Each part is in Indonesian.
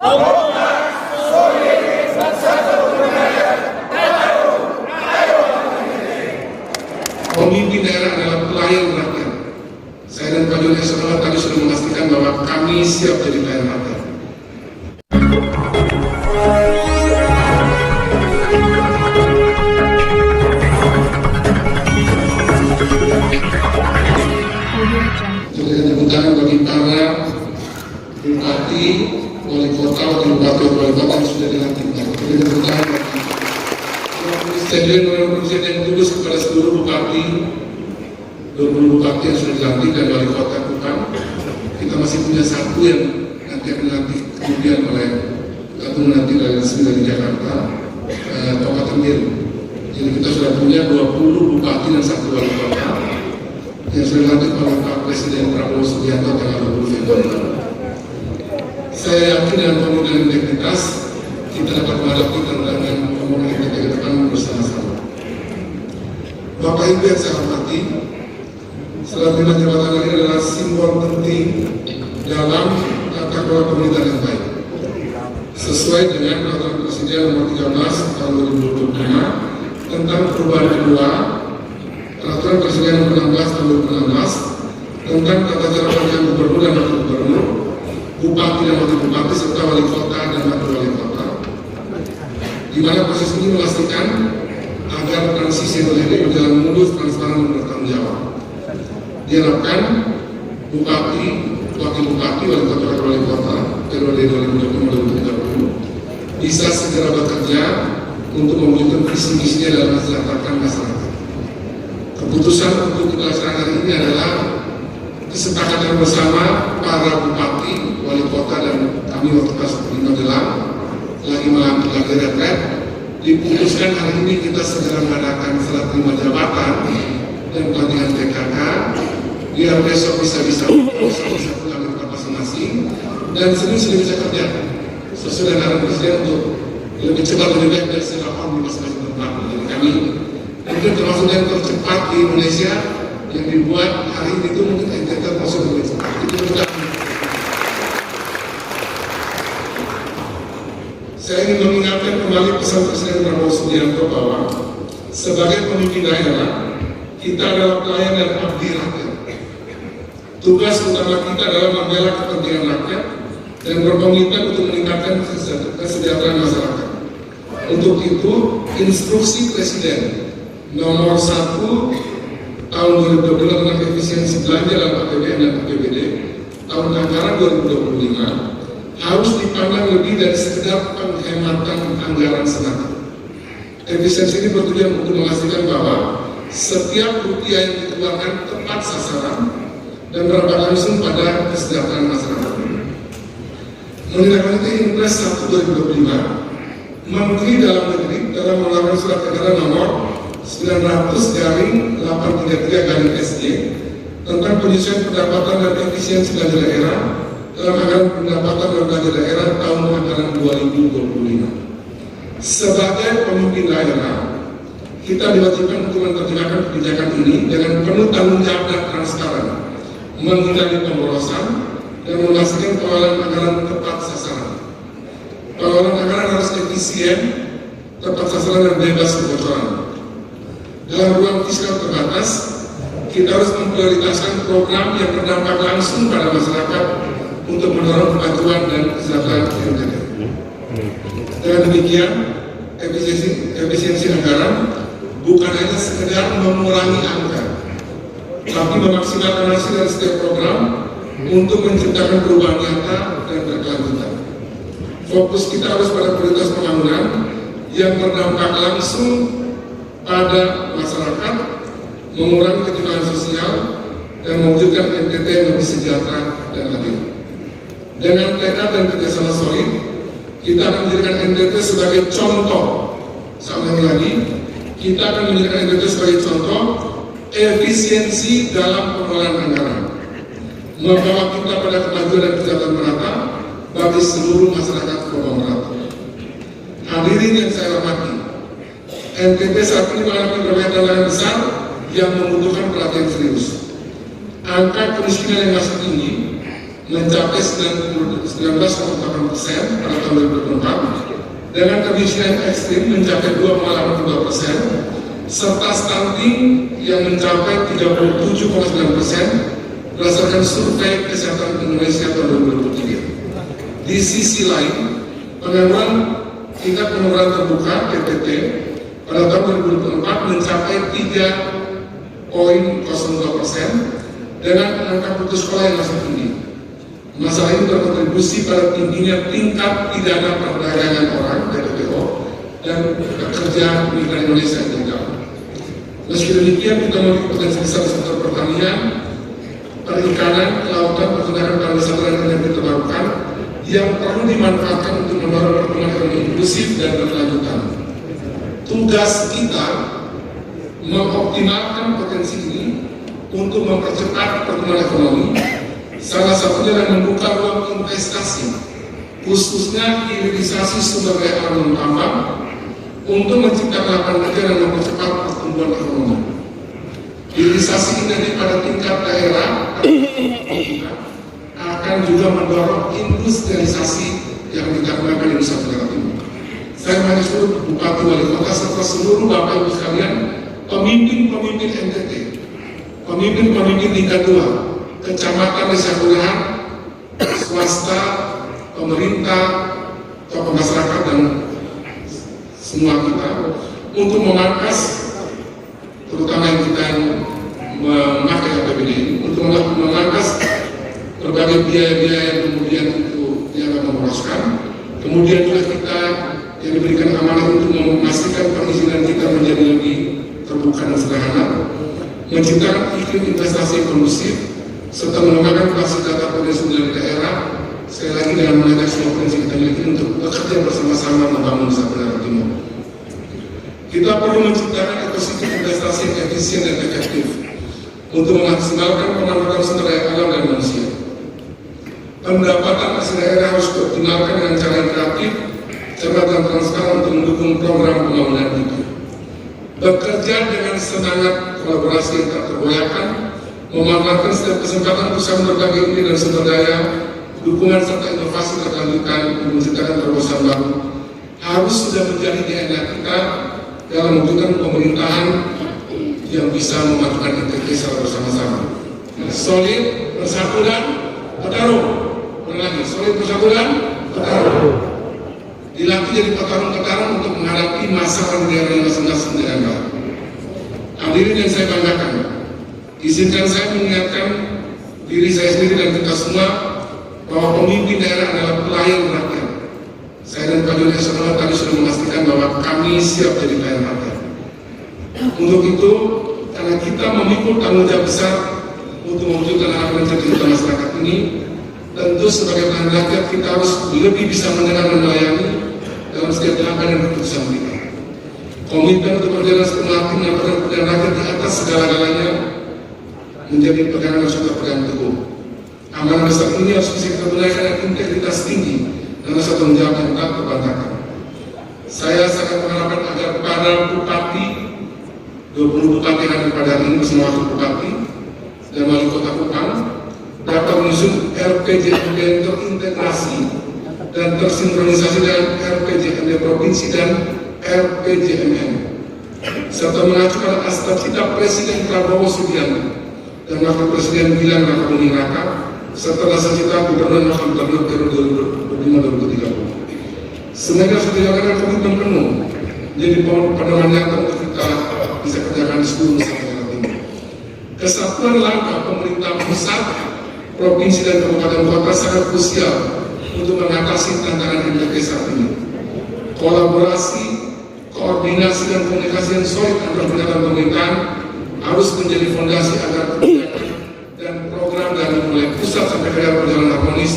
Pemimpin daerah adalah pelayan rakyat. Saya dan Pak Joni Soekarno tadi sudah memastikan bahwa kami siap jadi pelayan rakyat. Jadi tepuk tangan bagi para bupati, wali kota, wakil bupati, wali kota yang sudah dilantikkan. Jadi tepuk tangan bagi Presiden yang tulus kepada seluruh bupati, 20 bupati yang sudah dilantik dan wali kota bukan. Kita masih punya satu yang nanti akan dilantik kemudian oleh atau nanti dari Jakarta, Tokoh Tengil. Jadi kita sudah punya 20 bupati dan satu wali kota yang sudah dilantik oleh Pak Presiden Prabowo Subianto tanggal 20 Februari. Saya yakin dengan pemuda integritas kita dapat menghadapi tantangan pembangunan kita ke depan bersama-sama. Bapak Ibu yang saya hormati, serah terima jabatan ini adalah simbol penting dalam tata kelola pemerintahan yang baik. Sesuai dengan peraturan Presiden nomor 13 tahun 2025 tentang perubahan kedua, peraturan Presiden nomor 16 tahun 2016 tentang tata cara pemilihan gubernur dan wakil gubernur, bupati dan wakil bupati serta wali kota dan wakil wali kota, di mana proses ini memastikan agar transisi ini berjalan mulus, transparan, dan bertanggung jawab. Diharapkan bupati, wakil bupati, wali kota, dan wali kota periode 2020-2030 bisa segera bekerja untuk mewujudkan visi-misinya dalam mensejahterakan masyarakat. Keputusan untuk kita laksanakan hari ini adalah kesepakatan bersama para bupati, wali kota, dan kami waktu pas Magelang lagi retret. Diputuskan hari ini kita segera mengadakan serah terima jabatan dan pelatihan PKK biar besok bisa pulang ke tempat masing-masing dan Senin sudah bisa kerja sesuai dengan arahan Presiden untuk lebih cepat lebih baik dari siapapun di masing-masing tempat. Jadi kami mungkin termasuk yang tercepat di Indonesia yang dibuat hari ini itu mungkin NTT termasuk lebih cepat. Itu juga saya ingin mengingatkan kembali pesan Presiden Prabowo Subianto bahwa sebagai pemimpin daerah kita adalah pelayan dan abdi rakyat. Tugas utama kita adalah membela kepentingan rakyat dan berkomitmen untuk meningkatkan kesejahteraan masyarakat. Untuk itu, instruksi Presiden nomor 1 tahun 2022 tentang efisiensi belanja dalam APBN dan APBD tahun anggaran 2025 harus dipandang lebih dari sekedar penghematan anggaran semata. Efisiensi ini bertujuan untuk memastikan bahwa setiap rupiah yang dikeluarkan tepat sasaran dan berdampak langsung pada kesejahteraan masyarakat. Menindaklanjuti Impres 1 2025, Menteri Dalam Negeri telah mengeluarkan surat edaran nomor 900/833/SJ tentang penyusunan pendapatan dan efisiensi belanja daerah dalam anggaran pendapatan dan belanja daerah tahun anggaran 2025. Sebagai pemimpin daerah, kita diwajibkan untuk menerjemahkan kebijakan ini dengan penuh tanggung jawab dan transparan, menghindari pemborosan dan memastikan pengelolaan anggaran tepat sasaran. Pengelolaan anggaran harus efisien, tepat sasaran dan bebas kebocoran. Dalam ruang fiskal terbatas, kita harus memprioritaskan program yang berdampak langsung pada masyarakat untuk mendorong kemajuan dan kesejahteraan NTT. Dengan demikian, efisiensi anggaran bukan hanya sekedar mengurangi angka, tapi memaksimalkan hasil dari setiap program untuk menciptakan perubahan nyata dan berkelanjutan. Fokus kita harus pada prioritas pembangunan yang berdampak langsung pada masyarakat, mengurangi ketimpangan sosial, dan mewujudkan NTT yang lebih sejahtera dan adil. Dengan tekad dan kerjasama solid, kita akan menjadikan NTT sebagai contoh. Sekali lagi, kita akan menjadikan NTT sebagai contoh efisiensi dalam pengelolaan anggaran, membawa kita pada kemajuan dan kesejahteraan merata bagi seluruh masyarakat konglomerat. Hadirin yang saya hormati, NTT saat ini mengalami berbagai tantangan besar yang membutuhkan perhatian serius. Angka kemiskinan yang masih tinggi mencapai 19,8% pada tahun 2024, dengan kemiskinan ekstrim mencapai 2,82%, serta stunting yang mencapai 37,9% berdasarkan survei kesehatan Indonesia tahun 2023. Di sisi lain, tingkat pengangguran terbuka (PPT) pada tahun 2024 mencapai 3,02% dengan angka putus sekolah yang masih tinggi. Masalah ini berkontribusi pada tingginya tingkat pidana perdagangan orang (PPDO) dan pekerja migran Indonesia yang tinggal. Meski demikian, kita memiliki potensi besar di sektor pertanian, perikanan, kelautan, pertukaran pariwisata dan energi terbarukan yang perlu dimanfaatkan untuk mendorong pertumbuhan ekonomi inklusif dan berkelanjutan. Tugas kita mengoptimalkan potensi ini untuk mempercepat pertumbuhan ekonomi, salah satunya dengan membuka ruang investasi, khususnya hilirisasi sumber daya alam tambang, untuk menciptakan lapangan kerja dan mempercepat pertumbuhan ekonomi. Hilirisasi ini pada tingkat daerah akan juga mendorong industrialisasi yang dikembangkan di Nusa Tenggara Timur. Saya mengajak Bupati Wali Kota serta seluruh Bapak Ibu sekalian, pemimpin-pemimpin NTT, pemimpin-pemimpin tingkat 2, kecamatan, desa, kelurahan, swasta, pemerintah, tokoh masyarakat dan semua kita untuk memangkas, terutama yang kita memakai APBD ini, untuk memangkas berbagai biaya-biaya yang kemudian itu dianggap memboroskan. Kemudian juga kita yang diberikan amanah untuk memastikan perizinan kita menjadi lebih terbuka dan sederhana, menciptakan iklim investasi yang kondusif, serta mengembangkan basis data potensi dari daerah. Sekali lagi dengan mengajak semua potensi kita miliki untuk bekerja bersama-sama membangun Nusa Tenggara Timur. Kita perlu menciptakan ekosistem investasi yang efisien dan efektif untuk memaksimalkan pemanfaatan sumber daya alam dan manusia. Pendapatan asli daerah harus dioptimalkan dengan cara yang kreatif, cermat dan transparan untuk mendukung program pembangunan itu. Bekerja dengan semangat kolaborasi yang tak tergoyahkan, memanfaatkan setiap kesempatan usaha berbagai ide dan sumber daya, dukungan serta inovasi berkelanjutan untuk menciptakan terobosan baru harus sudah menjadi DNA kita dalam mewujudkan pemerintahan yang bisa memajukan NTT secara bersama-sama. Solid, bersatu dan bertarung. Lagi, solid, bersatu dan bertarung. Dilatih jadi petarung-petarung untuk menghadapi masalah daerah masing-masing dengan baik. Hadirin yang saya banggakan, izinkan saya mengingatkan diri saya sendiri dan kita semua bahwa pemimpin daerah adalah pelayan rakyat. Saya dan Pak Doni Saudara tadi sudah memastikan bahwa kami siap jadi pelayan rakyat. Untuk itu, karena kita memikul tanggung jawab besar untuk mewujudkan harapan cita-cita masyarakat ini, tentu sebagai pelayan rakyat kita harus lebih bisa mendengar dan melayani dalam setiap langkah dan keputusan kita. Komitmen untuk berjalan sepenuh hati menyampaikan pelayan rakyat di atas segala-galanya menjadi pegangan yang sudah pegang teguh. Amanah besar ini harus bisa kita tunaikan dengan integritas tinggi dan rasa tanggung jawab yang tak terbantahkan. Saya sangat mengharapkan agar para bupati, 20 bupati yang hadir pada hari ini bersama wakil bupati dan wali kota Kupang dapat menyusun RPJMD terintegrasi dan tersinkronisasi dengan RPJMD provinsi dan RPJMN, serta mengacu pada cita Presiden Prabowo Subianto dan Wakil Presiden Gilang Raka Buming Raka, serta rasa cita Gubernur dan Wakil Gubernur periode 2025-2030. Semoga sudah dilakukan komitmen penuh menjadi pedoman nyata untuk kita bisa kerjakan di seluruh Nusa Tenggara Timur. Kesatuan langkah pemerintah pusat, provinsi dan kabupaten kota sangat krusial untuk mengatasi tantangan NTT saat ini. Kolaborasi, koordinasi dan komunikasi yang solid antar pimpinan pemerintahan harus menjadi fondasi agar kebijakan dan program dari mulai pusat sampai ke daerah berjalan harmonis,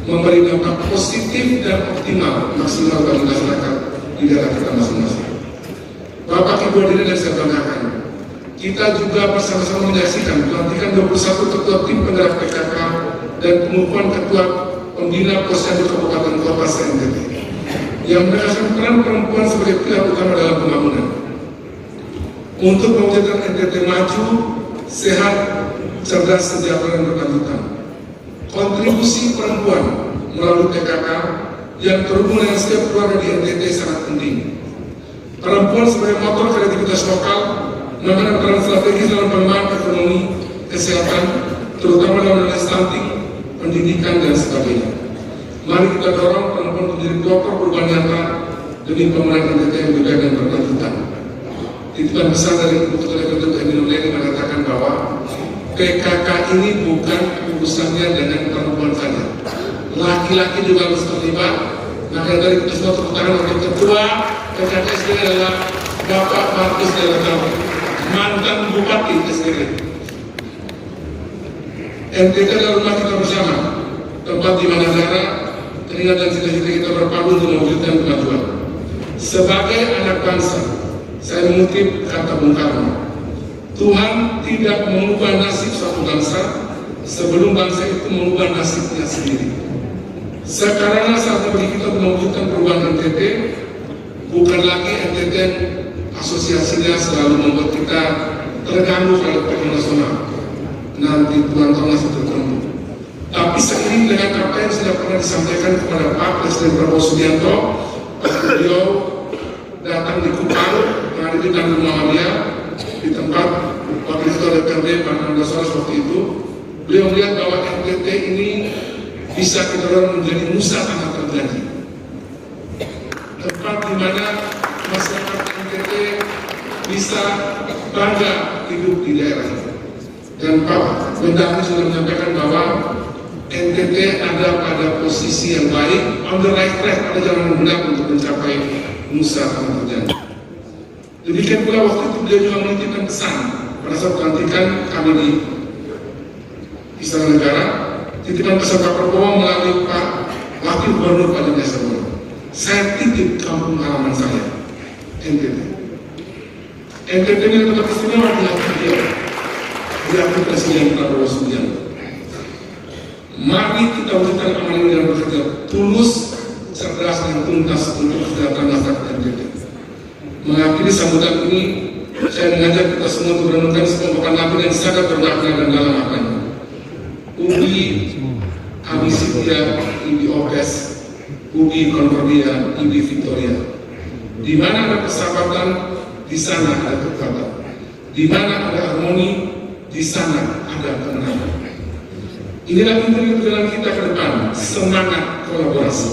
memberi dampak positif dan optimal maksimal bagi masyarakat di daerah kita masing-masing. Bapak Ibu hadirin yang saya banggakan, kita juga bersama-sama menyaksikan pelantikan 21 ketua tim penggerak PKK dan pengukuhan ketua pembina posyandu kabupaten kota se-NTT yang menegaskan peran perempuan sebagai pilar utama dalam pembangunan untuk mewujudkan NTT maju, sehat, cerdas, sejahtera dan berkelanjutan. kontribusi perempuan melalui PKK yang terhubung dengan setiap keluarga di NTT sangat penting. Perempuan sebagai motor kreativitas lokal memainkan peran strategis dalam pengembangan ekonomi, kesehatan, terutama dalam nilai stunting, pendidikan, dan sebagainya. Mari kita dorong perempuan menjadi pelopor perubahan nyata demi pemenang NTT yang lebih baik dan berkelanjutan. Titipan pesan dari Ketua Ketua Indonesia mengatakan bahwa PKK ini bukan urusannya dengan perempuan saja. Laki-laki juga harus terlibat. Maka dari kita semua tepuk tangan untuk Ketua PKK SDG adalah Bapak Markus Delacau, mantan Bupati SDG. NTT adalah rumah kita bersama, tempat di mana darah, keringat dan cita-cita kita berpadu untuk mewujudkan kemajuan. Sebagai anak bangsa, saya mengutip kata Bung Karno, Tuhan tidak mengubah nasib suatu bangsa sebelum bangsa itu mengubah nasibnya sendiri. Sekarang saatnya bagi kita mewujudkan perubahan NTT, bukan lagi NTT asosiasinya selalu membuat kita terganggu pada pembangunan nasional. Nanti Tuhan tahu nasib tertentu. Tapi seiring dengan apa yang sudah pernah disampaikan kepada Pak Presiden Prabowo Subianto, beliau datang di Kupang, yang ada di Tanjung Muhammadiyah, di tempat Wakil Ketua DPRD Pak Antasari waktu itu, beliau melihat bahwa NTT ini bisa kita dorong menjadi Nusa Tanah Terjadi, tempat di mana masyarakat NTT bisa bangga hidup di daerah. Dan Pak Mendagri sudah menyampaikan bahwa NTT ada pada posisi yang baik, on the right track, pada jalan yang benar untuk mencapai Nusa Tanah Terjadi. Demikian pula waktu itu beliau juga menitipkan pesan pada saat pelantikan kami di Istana Negara, titipan pesan Pak Prabowo melalui Pak Wakil Gubernur Pak Jendesa. Saya titip kampung halaman saya, NTT. NTT ini adalah istimewa di hati beliau, di hati Presiden Prabowo Subianto. Mari kita wujudkan amanah ini dalam bekerja tulus, cerdas, dan tuntas untuk kesejahteraan masyarakat NTT. Mengakhiri sambutan ini, saya mengajak kita semua untuk merenungkan sekelompok nabi yang sangat bermakna dan dalam maknanya. Ubi Amisipia Ibi Opes, Ubi Concordia Ibi Victoria. Di mana ada persahabatan, di sana ada kekuatan. Di mana ada harmoni, di sana ada kemenangan. Inilah mimpi perjalanan kita ke depan. Semangat kolaborasi,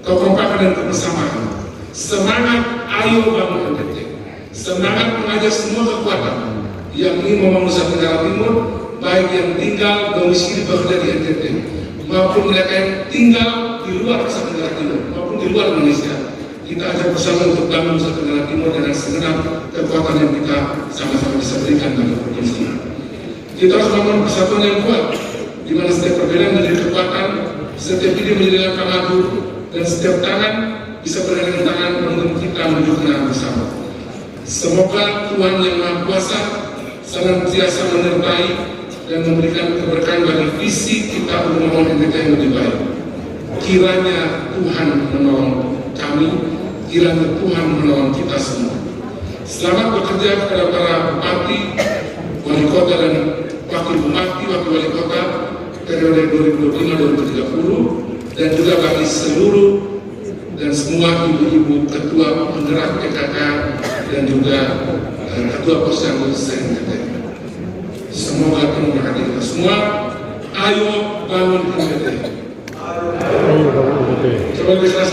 kekompakan dan kebersamaan. Semangat ayo bangun NTT. Semangat mengajak semua kekuatan yang ingin membangun Nusa Tenggara Timur, baik yang tinggal domisili bekerja di NTT maupun mereka yang tinggal di luar Nusa Tenggara Timur maupun di luar Indonesia. Kita ajak bersama untuk bangun Nusa Tenggara Timur dengan segenap kekuatan yang kita sama-sama bisa berikan bagi provinsi. Kita harus bangun persatuan yang kuat, di mana setiap perbedaan menjadi kekuatan, setiap ide menjadi langkah maju, dan setiap tangan bisa bergandeng tangan untuk kita menuju kemenangan bersama. Semoga Tuhan Yang Maha Kuasa senantiasa menyertai dan memberikan keberkahan bagi visi kita untuk membangun NTT yang lebih baik. Kiranya Tuhan menolong kami, kiranya Tuhan menolong kita semua. Selamat bekerja kepada para bupati, wali kota dan wakil bupati, wakil wali kota periode 2025-2030, dan juga bagi seluruh dan semua ibu-ibu ketua penggerak PKK dan juga ketua posyandu NTT. Semoga Tuhan memberkati kita semua. Ayo bangun NTT. Coba kita